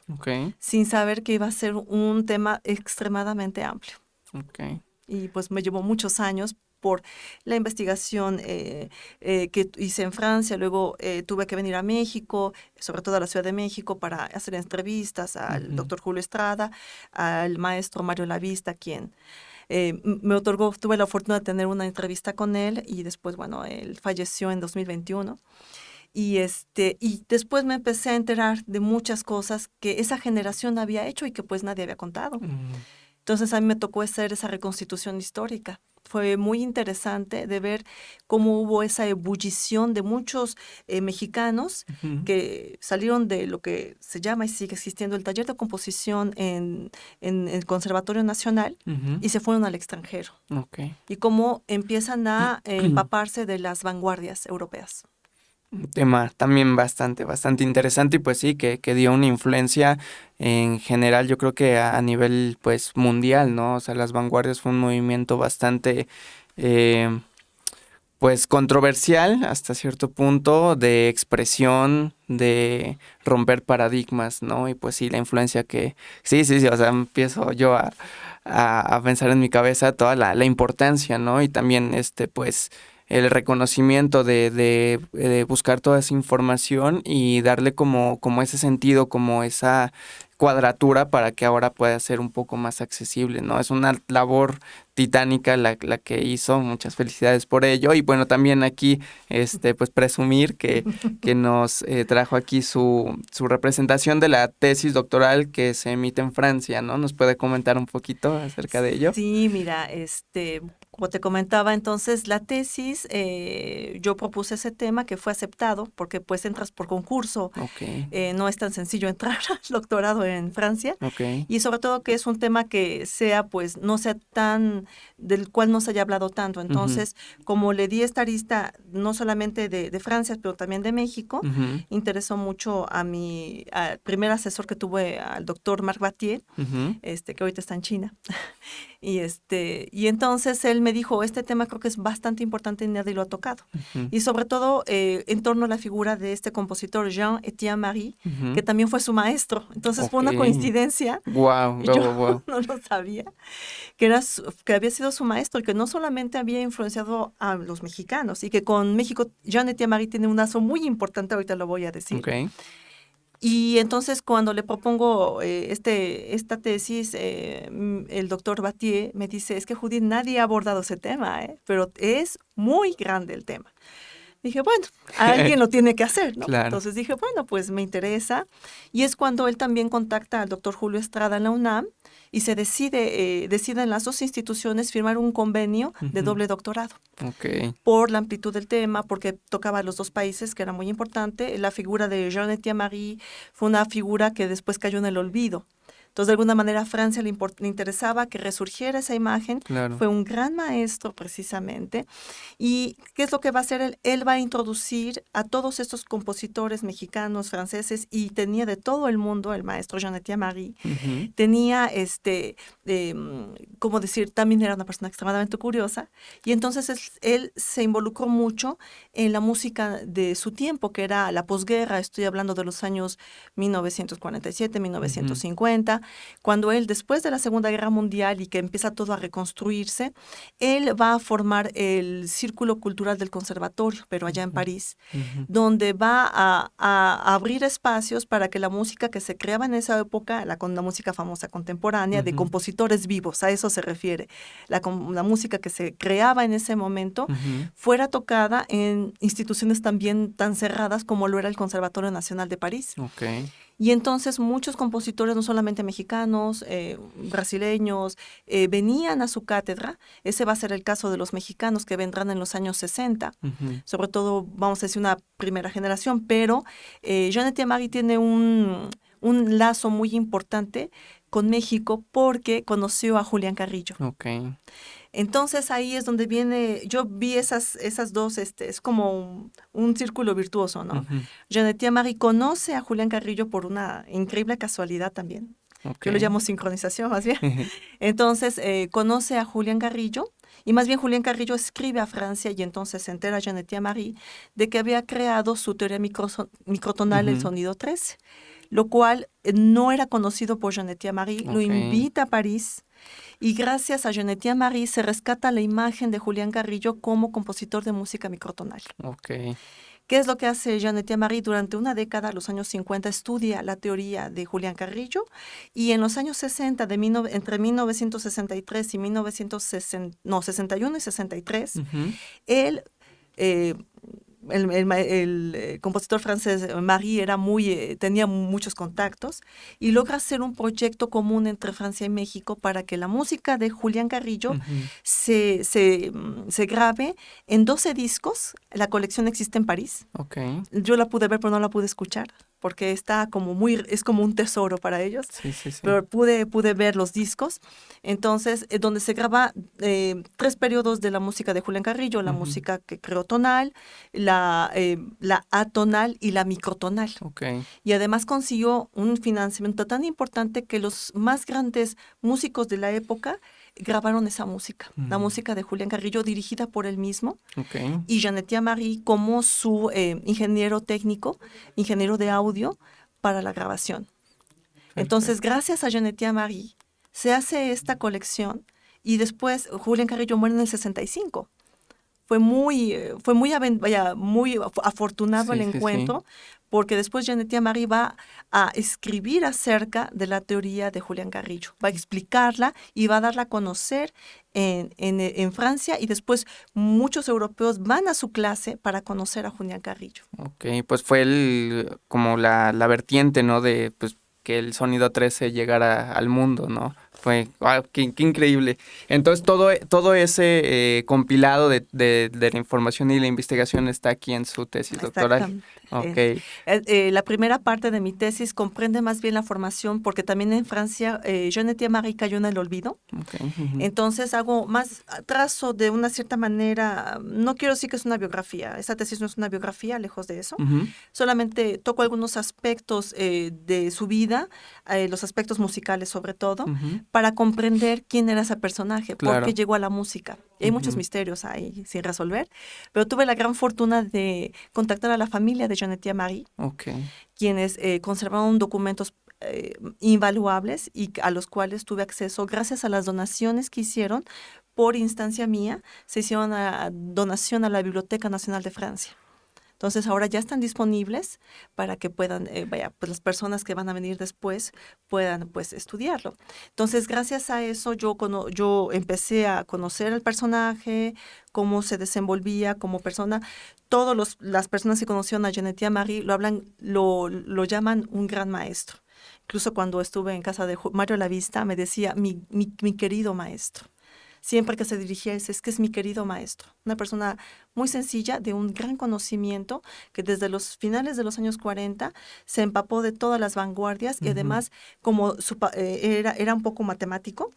sin saber que iba a ser un tema extremadamente amplio. Y pues me llevó muchos años por la investigación que hice en Francia. Luego tuve que venir a México, sobre todo a la Ciudad de México, para hacer entrevistas al doctor Julio Estrada, al maestro Mario Lavista, quien me otorgó, tuve la fortuna de tener una entrevista con él, y después, bueno, él falleció en 2021. Y después me empecé a enterar de muchas cosas que esa generación había hecho y que pues nadie había contado. Entonces a mí me tocó hacer esa reconstitución histórica. Fue muy interesante de ver cómo hubo esa ebullición de muchos mexicanos que salieron de lo que se llama y sigue existiendo el taller de composición en el Conservatorio Nacional y se fueron al extranjero. Y cómo empiezan a empaparse de las vanguardias europeas. Un tema también bastante interesante, y pues sí, que dio una influencia en general, yo creo que a nivel pues mundial, ¿no? O sea, las vanguardias fue un movimiento bastante pues controversial hasta cierto punto, de expresión, de romper paradigmas, ¿no? Y pues sí, la influencia que sí, o sea, empiezo yo a pensar en mi cabeza toda la importancia, ¿no? Y también pues el reconocimiento de buscar toda esa información y darle como ese sentido, como esa cuadratura para que ahora pueda ser un poco más accesible, ¿no? Es una labor titánica la que hizo, muchas felicidades por ello. Y bueno, también aquí pues presumir que nos trajo aquí su representación de la tesis doctoral que se emite en Francia, ¿no? ¿Nos puede comentar un poquito acerca de ello? Sí, mira, como te comentaba, entonces la tesis, yo propuse ese tema que fue aceptado, porque pues entras por concurso, no es tan sencillo entrar al doctorado en Francia, y sobre todo que es un tema que pues no sea del cual no se haya hablado tanto. Entonces, como le di esta arista no solamente de Francia, pero también de México, interesó mucho al primer asesor que tuve, al doctor Marc Battier, que ahorita está en China. Y entonces él me dijo, este tema creo que es bastante importante y nadie lo ha tocado. Y sobre todo en torno a la figura de este compositor Jean-Étienne Marie, que también fue su maestro. Entonces fue una coincidencia. Wow. Yo no lo sabía, que había sido su maestro y que no solamente había influenciado a los mexicanos, y que con México Jean-Étienne Marie tiene un lazo muy importante, ahorita lo voy a decir. Y entonces cuando le propongo esta tesis, el doctor Battier me dice, es que Judith, nadie ha abordado ese tema, pero es muy grande el tema. Dije, bueno, alguien lo tiene que hacer, ¿no? Claro. Entonces dije, bueno, pues me interesa. Y es cuando él también contacta al doctor Julio Estrada en la UNAM y se deciden las dos instituciones firmar un convenio de doble doctorado. Por la amplitud del tema, porque tocaba a los dos países, que era muy importante. La figura de Jean-Étienne Marie fue una figura que después cayó en el olvido. Entonces, de alguna manera, a Francia le interesaba que resurgiera esa imagen. Claro. Fue un gran maestro, precisamente. ¿Y qué es lo que va a hacer él? Él va a introducir a todos estos compositores mexicanos, franceses, y tenía de todo el mundo, el maestro Jean-Étienne Marie. Tenía, ¿cómo decir? También era una persona extremadamente curiosa. Y entonces él se involucró mucho en la música de su tiempo, que era la posguerra. Estoy hablando de los años 1947, 1950. Cuando él, después de la Segunda Guerra Mundial y que empieza todo a reconstruirse, él va a formar el Círculo Cultural del Conservatorio, pero allá en París, donde va a abrir espacios para que la música que se creaba en esa época, la música famosa contemporánea, de compositores vivos, a eso se refiere, la música que se creaba en ese momento, fuera tocada en instituciones también tan cerradas como lo era el Conservatorio Nacional de París. Y entonces muchos compositores, no solamente mexicanos, brasileños, venían a su cátedra. Ese va a ser el caso de los mexicanos que vendrán en los años 60. Sobre todo, vamos a decir, una primera generación, pero Jean-Étienne Marie tiene un lazo muy importante con México porque conoció a Julián Carrillo. Entonces ahí es donde viene, yo vi esas dos, es como un círculo virtuoso, ¿no? Jean-Étienne Marie conoce a Julián Carrillo por una increíble casualidad también. Yo lo llamo sincronización más bien. Entonces conoce a Julián Carrillo Y más bien Julián Carrillo escribe a Francia y entonces se entera Jeanette Marie de que había creado su teoría microtonal, el sonido 13, lo cual no era conocido por Jeanette Marie, lo invita a París y gracias a Jeanette Marie se rescata la imagen de Julián Carrillo como compositor de música microtonal. ¿Qué es lo que hace Jeanette Marie? Durante una década, los años 50, estudia la teoría de Julián Carrillo y en los años 60, entre 1963 y 61 y 63, él... El compositor francés Marie tenía muchos contactos y logra hacer un proyecto común entre Francia y México para que la música de Julián Carrillo se grabe en 12 discos. La colección existe en París. Yo la pude ver, pero no la pude escuchar porque está es como un tesoro para ellos. Sí. Pero pude ver los discos. Entonces, donde se graba 3 periodos de la música de Julián Carrillo, la música que creó tonal, la atonal y la microtonal. Y además consiguió un financiamiento tan importante que los más grandes músicos de la época grabaron esa música, la música de Julián Carrillo dirigida por él mismo y Jeanette Marie como su ingeniero técnico, ingeniero de audio para la grabación. Entonces, gracias a Jeanette Marie se hace esta colección y después Julián Carrillo muere en el 65. Fue muy afortunado el encuentro, porque después Jeanette Marie va a escribir acerca de la teoría de Julián Carrillo, va a explicarla y va a darla a conocer en Francia, y después muchos europeos van a su clase para conocer a Julián Carrillo. Pues fue como la vertiente, ¿no? De pues que el sonido 13 llegara al mundo, ¿no? Fue, wow, qué increíble. Entonces, todo ese compilado de la información y la investigación está aquí en su tesis doctoral. La primera parte de mi tesis comprende más bien la formación, porque también en Francia Jeanette Marie cayó en el olvido. Entonces, trazo de una cierta manera, no quiero decir que es una biografía, esta tesis no es una biografía, lejos de eso. Solamente toco algunos aspectos de su vida, los aspectos musicales sobre todo, para comprender quién era ese personaje, por qué llegó a la música. Y hay muchos misterios ahí sin resolver, pero tuve la gran fortuna de contactar a la familia de Jeanette Marie, quienes conservaron documentos invaluables y a los cuales tuve acceso gracias a las donaciones que hicieron por instancia mía. Se hicieron una donación a la Biblioteca Nacional de Francia. Entonces ahora ya están disponibles para que puedan, pues las personas que van a venir después puedan pues estudiarlo. Entonces gracias a eso yo empecé a conocer al personaje, cómo se desenvolvía como persona. Las personas que conocieron a Jeanette Marie lo llaman un gran maestro. Incluso cuando estuve en casa de Mario Lavista me decía mi querido maestro. Siempre que se dirigía a ese, es que es mi querido maestro. Una persona muy sencilla, de un gran conocimiento, que desde los finales de los años 40 se empapó de todas las vanguardias y además, como era un poco matemático,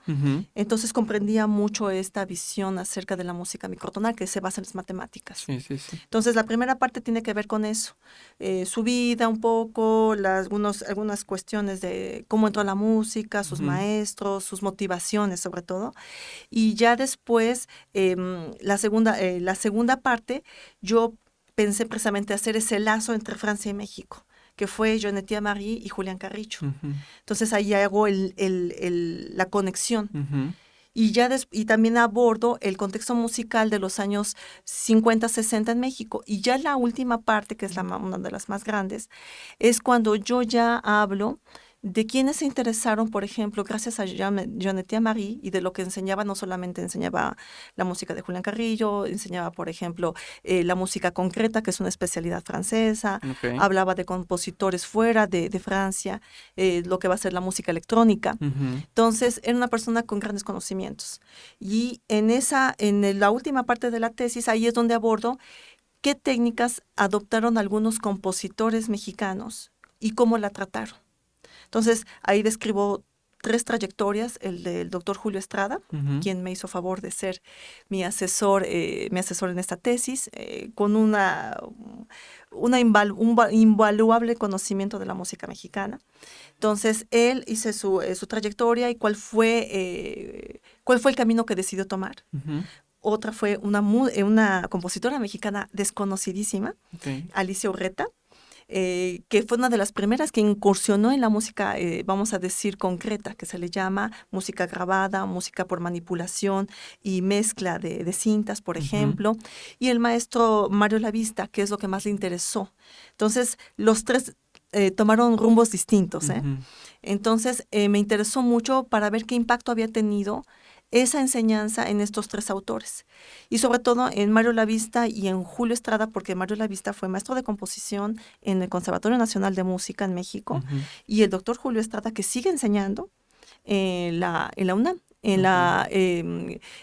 entonces comprendía mucho esta visión acerca de la música microtonal que se basa en las matemáticas. Entonces, la primera parte tiene que ver con eso. Su vida un poco, algunas cuestiones de cómo entró a la música, sus maestros, sus motivaciones sobre todo. Y ya después, la segunda parte, yo pensé precisamente hacer ese lazo entre Francia y México, que fue Jeanette Marie y Julián Carrillo. Entonces ahí hago la conexión. Y también abordo el contexto musical de los años 50, 60 en México. Y ya la última parte, que es una de las más grandes, es cuando yo ya hablo de quienes se interesaron, por ejemplo, gracias a Jeanette Marie, y de lo que enseñaba. No solamente enseñaba la música de Julián Carrillo, enseñaba, por ejemplo, la música concreta, que es una especialidad francesa, hablaba de compositores fuera de Francia, lo que va a ser la música electrónica. Entonces, era una persona con grandes conocimientos. Y en la última parte de la tesis, ahí es donde abordo qué técnicas adoptaron algunos compositores mexicanos y cómo la trataron. Entonces, ahí describo 3 trayectorias: el del doctor Julio Estrada, quien me hizo favor de ser mi asesor en esta tesis, con un invaluable conocimiento de la música mexicana. Entonces, él hizo su trayectoria y cuál fue ¿Cuál fue el camino que decidió tomar? Otra fue una compositora mexicana desconocidísima, Alicia Urreta, que fue una de las primeras que incursionó en la música, vamos a decir, concreta, que se le llama música grabada, música por manipulación y mezcla de cintas, por ejemplo. Y el maestro Mario Lavista, que es lo que más le interesó. Entonces, los tres tomaron rumbos distintos. Entonces, me interesó mucho para ver qué impacto había tenido esa enseñanza en estos tres autores. Y sobre todo en Mario Lavista y en Julio Estrada, porque Mario Lavista fue maestro de composición en el Conservatorio Nacional de Música en México, y el doctor Julio Estrada, que sigue enseñando en la UNAM.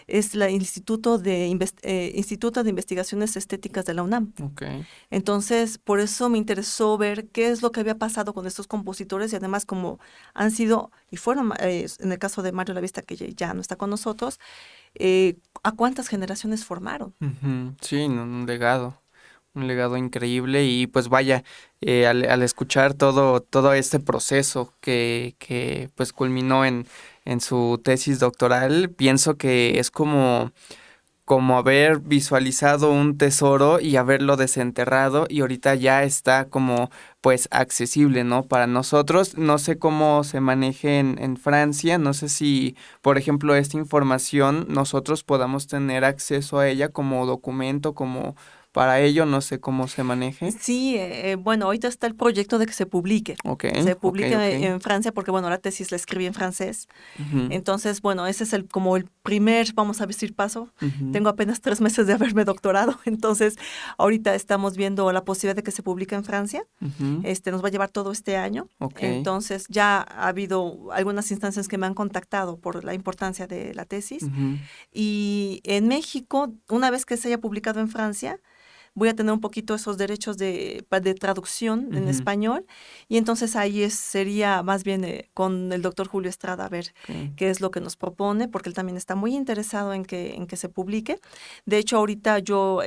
Es el Instituto de Investigaciones Estéticas de la UNAM. Entonces, por eso me interesó ver qué es lo que había pasado con estos compositores, y además como han sido, y fueron, en el caso de Mario Lavista, que ya no está con nosotros, a cuántas generaciones formaron. Sí, un legado increíble. Y pues vaya, al escuchar todo este proceso que pues culminó en su tesis doctoral, pienso que es como haber visualizado un tesoro y haberlo desenterrado, y ahorita ya está como pues accesible, ¿no? Para nosotros. No sé cómo se maneje en Francia, no sé si, por ejemplo, esta información nosotros podamos tener acceso a ella como documento, como para ello, no sé cómo se maneje. Sí, bueno, ahorita está el proyecto de que se publique. Se publique en Francia, porque bueno, la tesis la escribí en francés. Entonces, bueno, ese es como el primer, vamos a decir, paso. Tengo apenas 3 meses de haberme doctorado, entonces ahorita estamos viendo la posibilidad de que se publique en Francia. Nos va a llevar todo este año. Entonces ya ha habido algunas instancias que me han contactado por la importancia de la tesis. Y en México, una vez que se haya publicado en Francia, voy a tener un poquito esos derechos de traducción en español, y entonces ahí sería más bien con el doctor Julio Estrada a ver qué es lo que nos propone, porque él también está muy interesado en que se publique. De hecho, ahorita yo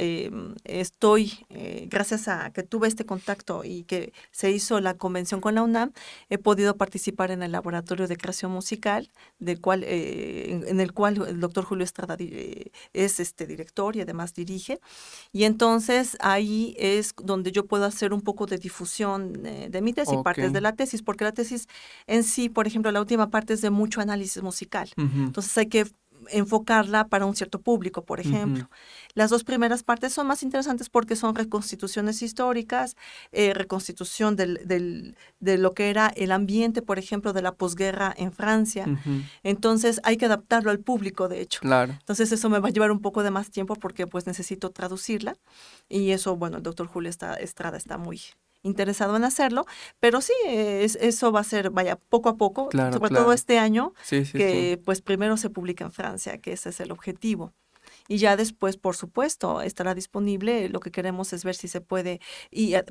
estoy, gracias a que tuve este contacto y que se hizo la convención con la UNAM, he podido participar en el laboratorio de creación musical, en el cual el doctor Julio Estrada es director y además dirige, y entonces ahí es donde yo puedo hacer un poco de difusión de mi tesis, partes de la tesis, porque la tesis en sí, por ejemplo, la última parte es de mucho análisis musical. Entonces hay que enfocarla para un cierto público, por ejemplo. Las 2 primeras partes son más interesantes porque son reconstituciones históricas, reconstitución de lo que era el ambiente, por ejemplo, de la posguerra en Francia. Entonces hay que adaptarlo al público, de hecho. Entonces eso me va a llevar un poco de más tiempo porque pues necesito traducirla, y eso, bueno, el doctor Julio Estrada está muy interesado en hacerlo, pero sí, eso va a ser, vaya, poco a poco, sobre todo este año, pues primero se publica en Francia, que ese es el objetivo. Y ya después, por supuesto, estará disponible. Lo que queremos es ver si se puede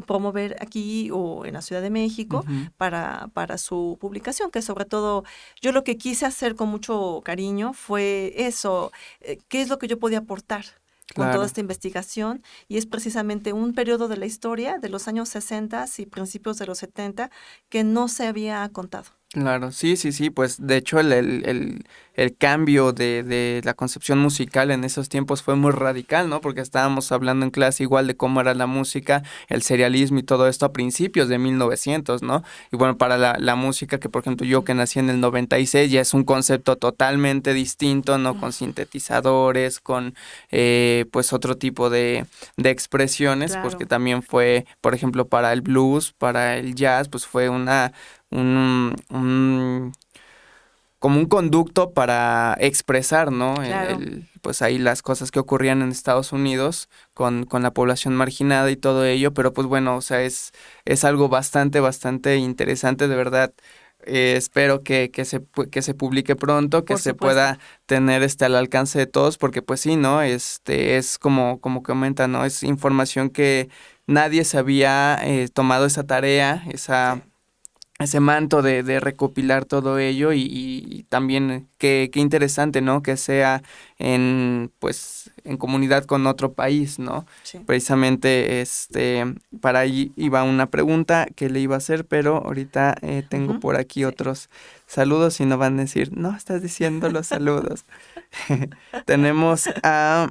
promover aquí o en la Ciudad de México para su publicación, que sobre todo yo lo que quise hacer con mucho cariño fue eso, qué es lo que yo podía aportar con toda esta investigación, y es precisamente un periodo de la historia de los años 60 y principios de los 70 que no se había contado. Claro, sí, pues de hecho el cambio de la concepción musical en esos tiempos fue muy radical, ¿no? Porque estábamos hablando en clase igual de cómo era la música, el serialismo y todo esto a principios de 1900, ¿no? Y bueno, para la música, que por ejemplo yo que nací en el 96, ya es un concepto totalmente distinto, ¿no? Con sintetizadores, con pues otro tipo de expresiones, porque también fue, por ejemplo, para el blues, para el jazz, pues fue como un conducto para expresar, ¿no? Pues ahí las cosas que ocurrían en Estados Unidos con la población marginada y todo ello, pero pues bueno, o sea, es algo bastante interesante, de verdad. Espero que se publique pronto, que se pueda tener al alcance de todos, porque pues sí, ¿no? Es como comenta, ¿no? Es información que nadie se había tomado esa tarea, manto de recopilar todo ello y también qué interesante, ¿no? Que sea en comunidad con otro país, ¿no? Sí. Precisamente para allí iba una pregunta que le iba a hacer, pero ahorita tengo por aquí otros saludos y no van a decir, no, estás diciendo los saludos. Tenemos a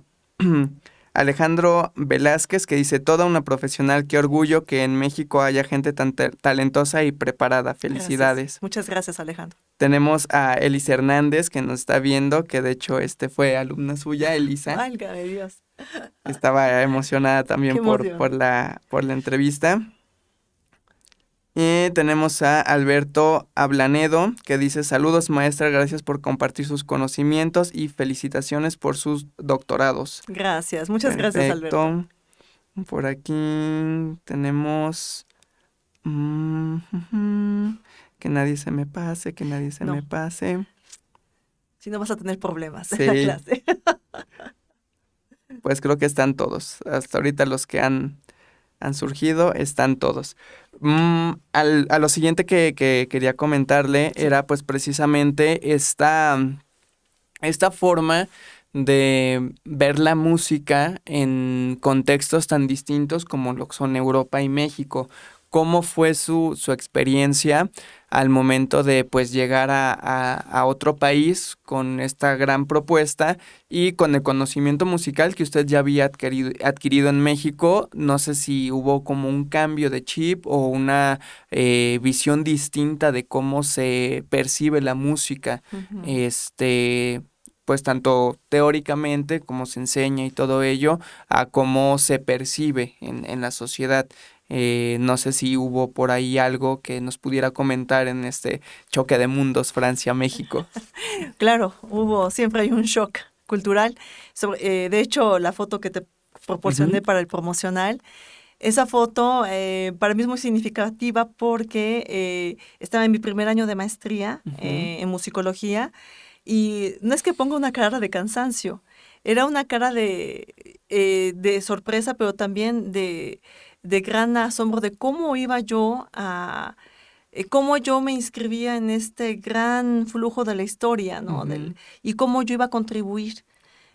Alejandro Velázquez, que dice, toda una profesional, qué orgullo que en México haya gente tan talentosa y preparada. Felicidades. Gracias. Muchas gracias, Alejandro. Tenemos a Elis Hernández, que nos está viendo, que de hecho fue alumna suya, Elisa. Válgame Dios. Estaba emocionada también por la entrevista. Y tenemos a Alberto Ablanedo, que dice, saludos maestra, gracias por compartir sus conocimientos y felicitaciones por sus doctorados. Gracias, muchas gracias, Alberto. Por aquí tenemos... que nadie se me pase, que nadie se me pase. Si no vas a tener problemas en la clase. Pues creo que están todos. Hasta ahorita los que han surgido, están todos. A lo siguiente que quería comentarle era pues precisamente esta forma de ver la música en contextos tan distintos como lo que son Europa y México. ¿Cómo fue su experiencia al momento de pues llegar a otro país con esta gran propuesta y con el conocimiento musical que usted ya había adquirido en México? No sé si hubo como un cambio de chip o una visión distinta de cómo se percibe la música, pues tanto teóricamente como se enseña y todo ello, a cómo se percibe en la sociedad. No sé si hubo por ahí algo que nos pudiera comentar en este choque de mundos Francia-México. Claro, siempre hay un shock cultural. De hecho, la foto que te proporcioné para el promocional, esa foto para mí es muy significativa porque estaba en mi primer año de maestría en musicología y no es que ponga una cara de cansancio, era una cara de sorpresa, pero también de gran asombro de cómo iba yo cómo yo me inscribía en este gran flujo de la historia, ¿no? Y cómo yo iba a contribuir.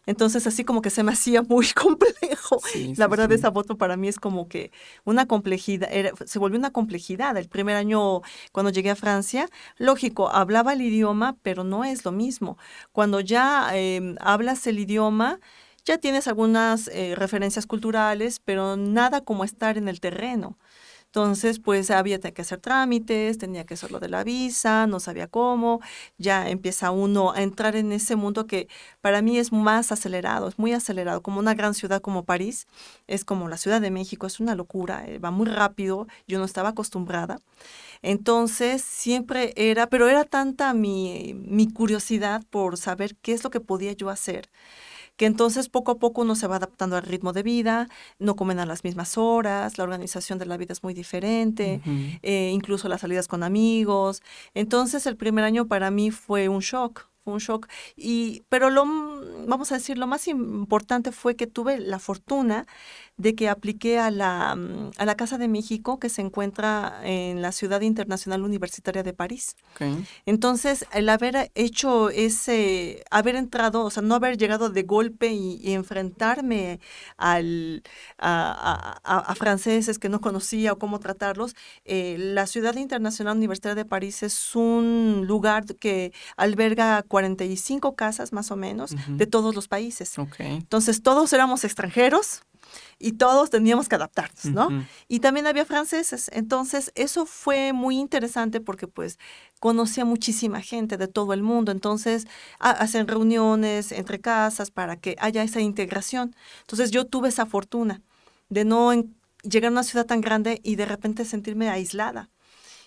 Entonces, así como que se me hacía muy complejo. La verdad, esa foto para mí es como que una complejidad, se volvió una complejidad. El primer año, cuando llegué a Francia, lógico, hablaba el idioma, pero no es lo mismo. Cuando ya hablas el idioma, ya tienes algunas referencias culturales, pero nada como estar en el terreno. Entonces, pues había que hacer trámites, tenía que hacer lo de la visa, no sabía cómo. Ya empieza uno a entrar en ese mundo que para mí es más acelerado, es muy acelerado. Como una gran ciudad como París, es como la Ciudad de México, es una locura, va muy rápido, yo no estaba acostumbrada. Entonces, siempre pero era tanta mi curiosidad por saber qué es lo que podía yo hacer, que entonces poco a poco uno se va adaptando al ritmo de vida, no comen a las mismas horas, la organización de la vida es muy diferente, incluso las salidas con amigos. Entonces el primer año para mí fue un shock. Pero vamos a decir, lo más importante fue que tuve la fortuna de que apliqué a la Casa de México, que se encuentra en la Ciudad Internacional Universitaria de París. Okay. Entonces, el haber hecho haber entrado, o sea, no haber llegado de golpe y enfrentarme a franceses que no conocía o cómo tratarlos, la Ciudad Internacional Universitaria de París es un lugar que alberga 45 casas más o menos de todos los países. Okay. Entonces, todos éramos extranjeros y todos teníamos que adaptarnos, ¿no? Y también había franceses. Entonces, eso fue muy interesante porque, pues, conocí a muchísima gente de todo el mundo. Entonces, hacen reuniones entre casas para que haya esa integración. Entonces, yo tuve esa fortuna de no llegar a una ciudad tan grande y de repente sentirme aislada.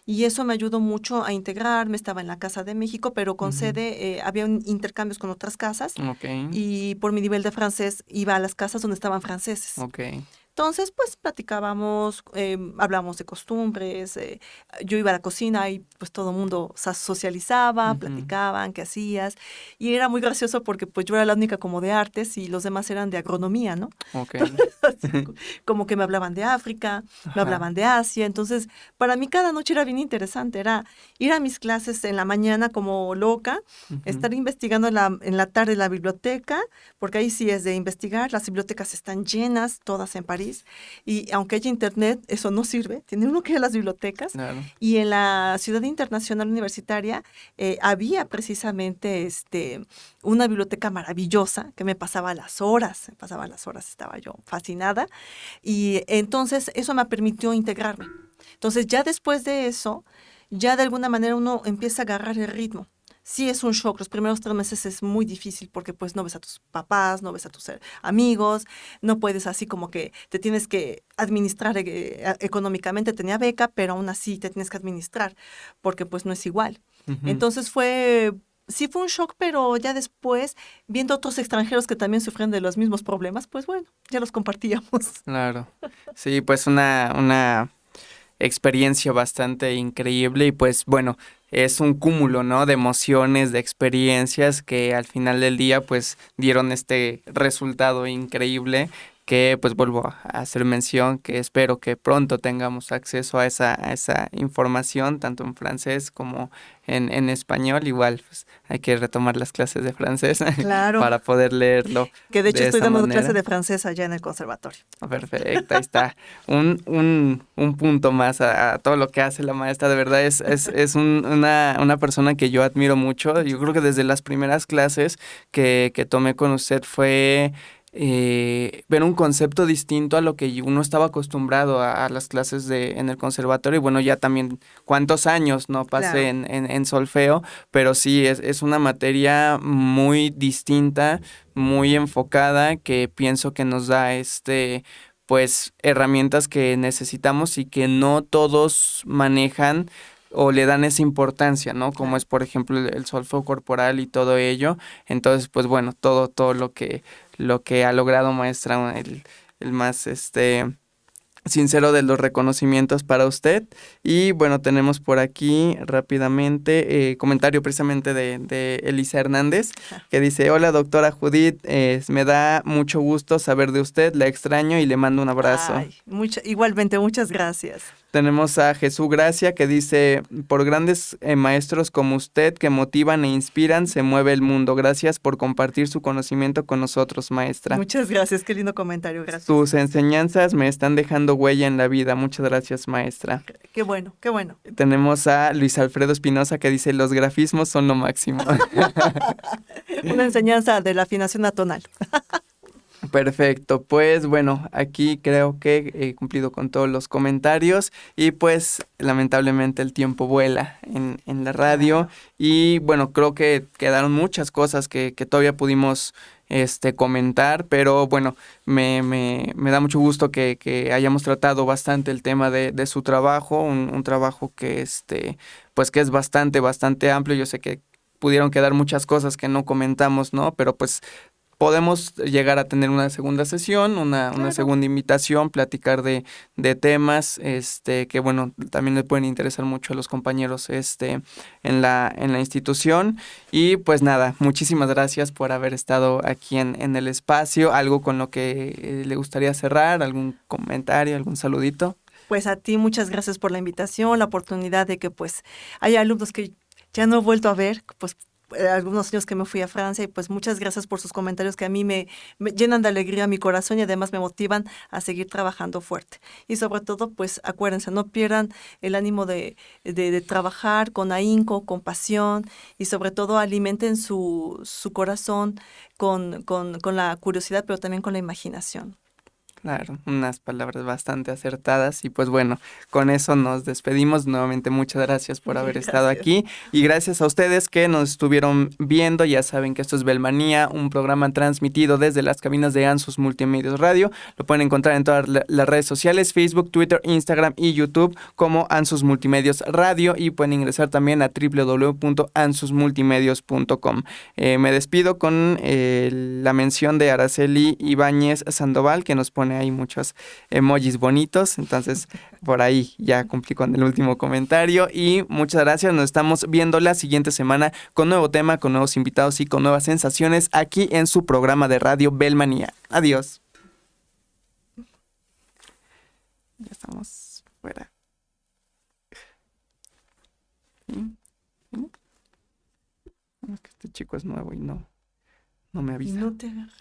Y eso me ayudó mucho a integrarme. Estaba en la Casa de México, pero con sede, había intercambios con otras casas. Okay. Y por mi nivel de francés iba a las casas donde estaban franceses. Okay. Entonces, pues platicábamos, hablábamos de costumbres, yo iba a la cocina y pues todo el mundo socializaba, platicaban, qué hacías, y era muy gracioso porque pues yo era la única como de artes y los demás eran de agronomía, ¿no? Okay. Como que me hablaban de África, me hablaban de Asia, entonces para mí cada noche era bien interesante, era ir a mis clases en la mañana como loca, estar investigando en la tarde en la biblioteca, porque ahí sí es de investigar, las bibliotecas están llenas, todas en París, y aunque haya internet, eso no sirve, tiene uno que ir a las bibliotecas, claro. Y en la Ciudad Internacional Universitaria había precisamente una biblioteca maravillosa que me pasaba las horas, estaba yo fascinada, y entonces eso me permitió integrarme. Entonces ya después de eso, ya de alguna manera uno empieza a agarrar el ritmo. Sí es un shock, los primeros 3 meses es muy difícil porque pues no ves a tus papás, no ves a tus amigos, no puedes así como que te tienes que administrar económicamente, tenía beca, pero aún así te tienes que administrar porque pues no es igual. Entonces sí fue un shock, pero ya después, viendo otros extranjeros que también sufren de los mismos problemas, pues bueno, ya los compartíamos. Claro, sí, pues una experiencia bastante increíble y pues bueno, es un cúmulo, ¿no? De emociones, de experiencias que al final del día pues dieron este resultado increíble que pues vuelvo a hacer mención que espero que pronto tengamos acceso a esa información tanto en francés como en español. Igual pues hay que retomar las clases de francés claro. Para poder leerlo. Que de hecho estoy dando clase de francés allá en el conservatorio. Perfecto, ahí está. Un punto más a todo lo que hace la maestra. De verdad es una persona que yo admiro mucho. Yo creo que desde las primeras clases que tomé con usted fue ver un concepto distinto a lo que uno estaba acostumbrado a las clases en el conservatorio. Y bueno, ya también cuántos años no pasé claro. en solfeo, pero sí es una materia muy distinta, muy enfocada, que pienso que nos da pues herramientas que necesitamos y que no todos manejan o le dan esa importancia, ¿no? Como es, por ejemplo, el solfeo corporal y todo ello. Entonces, pues bueno, todo lo que ha logrado maestra, el más sincero de los reconocimientos para usted. Y bueno, tenemos por aquí rápidamente comentario precisamente de Elisa Hernández, que dice: hola doctora Judith, me da mucho gusto saber de usted, la extraño y le mando un abrazo. Ay, igualmente, muchas gracias. Tenemos a Jesús Gracia, que dice: por grandes maestros como usted que motivan e inspiran, se mueve el mundo. Gracias por compartir su conocimiento con nosotros, maestra. Muchas gracias, qué lindo comentario, gracias. Sus enseñanzas me están dejando huella en la vida. Muchas gracias, maestra. Qué bueno, qué bueno. Tenemos a Luis Alfredo Espinosa, que dice: los grafismos son lo máximo. Una enseñanza de la afinación atonal. Perfecto, pues bueno, aquí creo que he cumplido con todos los comentarios y pues lamentablemente el tiempo vuela en la radio. Y bueno, creo que quedaron muchas cosas que todavía pudimos comentar, pero bueno, me da mucho gusto que hayamos tratado bastante el tema de su trabajo, un trabajo que pues que es bastante amplio. Yo sé que pudieron quedar muchas cosas que no comentamos, ¿no? Pero pues podemos llegar a tener una segunda sesión, una segunda invitación, platicar de temas que bueno, también le pueden interesar mucho a los compañeros en la institución. Y pues nada, muchísimas gracias por haber estado aquí en el espacio. ¿Algo con lo que le gustaría cerrar? ¿Algún comentario, algún saludito? Pues a ti muchas gracias por la invitación, la oportunidad de que pues haya alumnos que ya no he vuelto a ver, pues algunos años que me fui a Francia, y pues muchas gracias por sus comentarios que a mí me llenan de alegría mi corazón y además me motivan a seguir trabajando fuerte. Y sobre todo, pues acuérdense, no pierdan el ánimo de trabajar con ahínco, con pasión, y sobre todo alimenten su corazón con la curiosidad, pero también con la imaginación. Claro, unas palabras bastante acertadas y pues bueno, con eso nos despedimos. Nuevamente muchas gracias por haber estado aquí y gracias a ustedes que nos estuvieron viendo. Ya saben que esto es Belmanía, un programa transmitido desde las cabinas de Ansus Multimedios Radio. Lo pueden encontrar en todas las redes sociales, Facebook, Twitter, Instagram y YouTube como Ansus Multimedios Radio, y pueden ingresar también a www.ansusmultimedios.com. Me despido con la mención de Araceli Ibáñez Sandoval, que nos pone pone ahí muchos emojis bonitos. Entonces, por ahí ya cumplí con el último comentario. Y muchas gracias. Nos estamos viendo la siguiente semana con nuevo tema, con nuevos invitados y con nuevas sensaciones aquí en su programa de radio Belmanía. Adiós. Ya estamos fuera. ¿Sí? Es que este chico es nuevo y no me avisa. Y no te agarra.